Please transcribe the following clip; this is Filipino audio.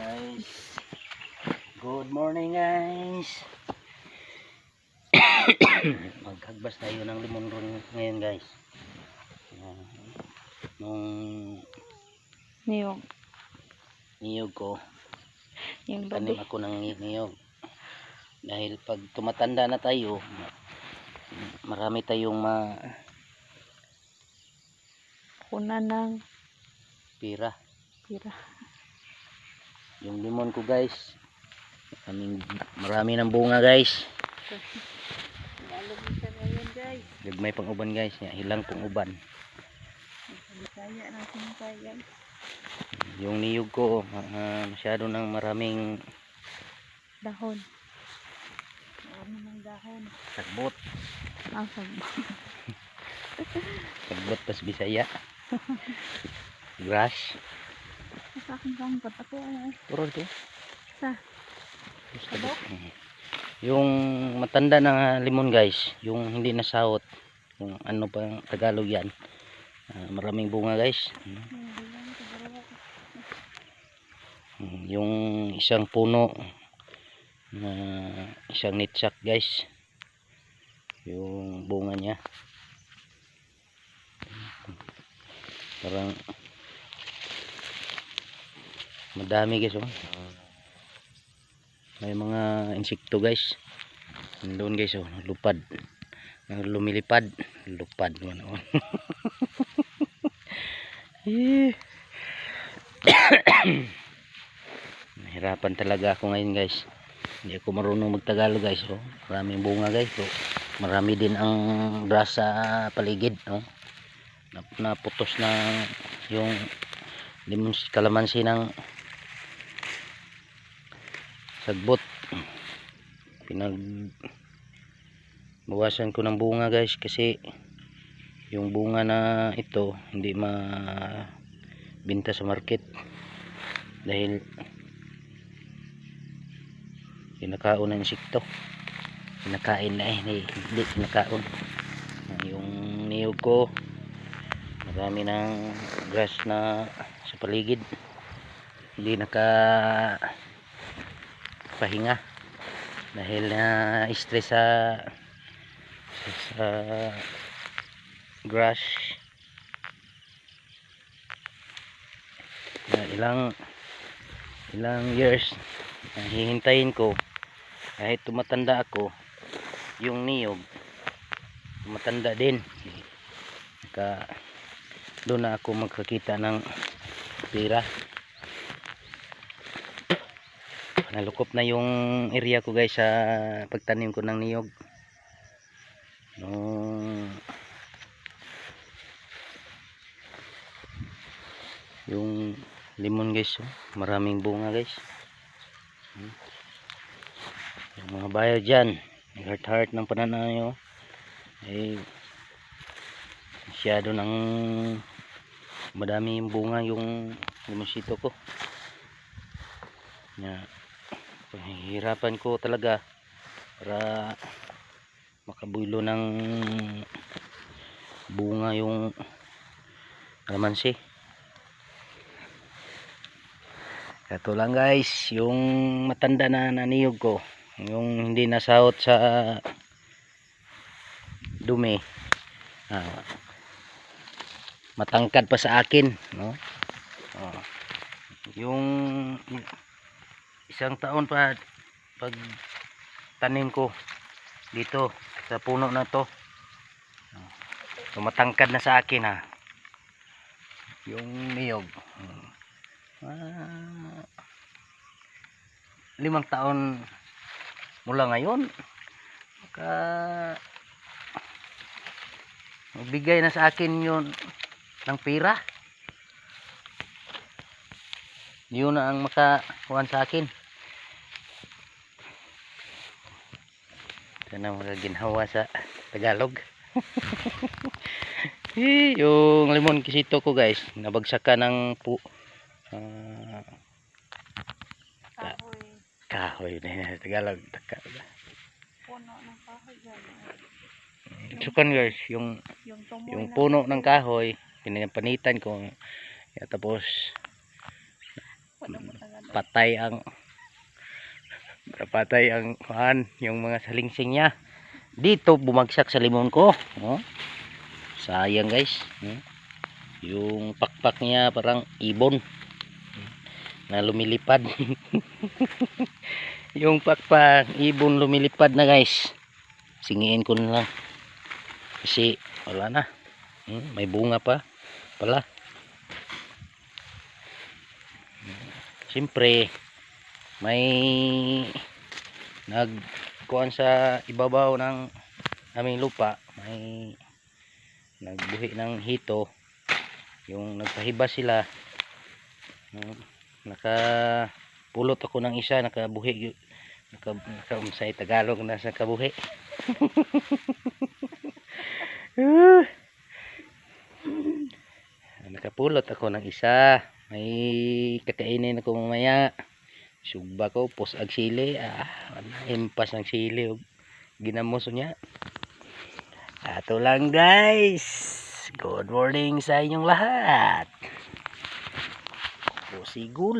Guys, good morning guys. Maghagbas tayo ng limon ngayon guys. Nung niyog ko, Yung tanim babi. ako ng niyog. Dahil pag tumatanda na tayo, marami tayong Kuna ng pira. pira. Yung limon ko guys, marami ng bunga guys. Lalog siya ngayon guys. Gagmay pang uban guys, hilang pang uban. Bisaya natin tayo guys. Yung niyog ko masyado ng maraming Dahon. Marami ng dahon. sagbot. Ang sagbot. Sagbot pas Bisaya. Grass. Sa akin sangkot. Ako ano. Puro ito. Sa. Sabok? Yung matanda na limon guys, yung hindi nasahot, yung ano pa yung Tagalog yan, maraming bunga guys. Yung isang puno na isang nitsak guys, yung bunga niya parang madami guys. May mga insekto guys doon guys, lupad, lumilipad, lupad naman. Nahirapan talaga ako ngayon guys, hindi ako marunong magtagalog guys. Maraming bunga guys, marami din ang grass sa paligid. Naputos na yung limon kalamansi ng sagbot. Pinagbawasan ko ng bunga guys kasi yung bunga na ito hindi mabinta sa market dahil kinakaon ng insekto. Kinakain na hindi kinakaon. Yung niyog ko, marami ng grass na sa paligid, hindi pahinga dahil na stress sa grass. Ilang years hihintayin ko kahit tumatanda ako, yung niyog tumatanda din. Doon na ako magkakita ng pira. Nalukop na yung area ko guys sa pagtanim ko ng niyog. Yung limon guys, maraming bunga guys. Yung mga bayo dyan, heart ng pananaw ay masyado ng madami yung bunga yung limonsito ko. Pahihirapan ko talaga para makabulo ng bunga yung kalamansi. Ito lang guys, yung matanda na niyog ko, yung hindi nasahot sa dumi, matangkad pa sa akin, no? Yung isang taon pa pag tanim ko dito sa puno na to, matangkad na sa akin yung niyog. 5 taon mula ngayon magbigay na sa akin yun ng pira. Yun na ang makakuha sa akin. Ito na mga ginhawa sa Tagalog. Yung limon kisito ko guys, nabagsakan ng kahoy na Tagalog. Puno ng kahoy guys. Sukan guys, yung puno ng kahoy pinapanitan ko. Tapos patay ang yung mga salingsing niya. Dito bumagsak sa limon ko. Oh. Sayang guys. Yung pakpak niya parang ibon na lumilipad. Yung pakpak ibon lumilipad na guys. Singiin ko na lang. Kasi wala na. May bunga pa pala. Siyempre may nagkuhan sa ibabaw ng aming lupa, may nagbuhi ng hito, yung nagpahiba sila. Nakapulot ako ng isa, nakabuhi, nakaumsay Tagalog na sa kabuhi. Nakapulot ako ng isa, may kakainin ako mamaya. Sugba ko pos ag sili, impas ng sili ginamos niya. Ato lang guys, good morning sa inyong lahat. Pusi guli.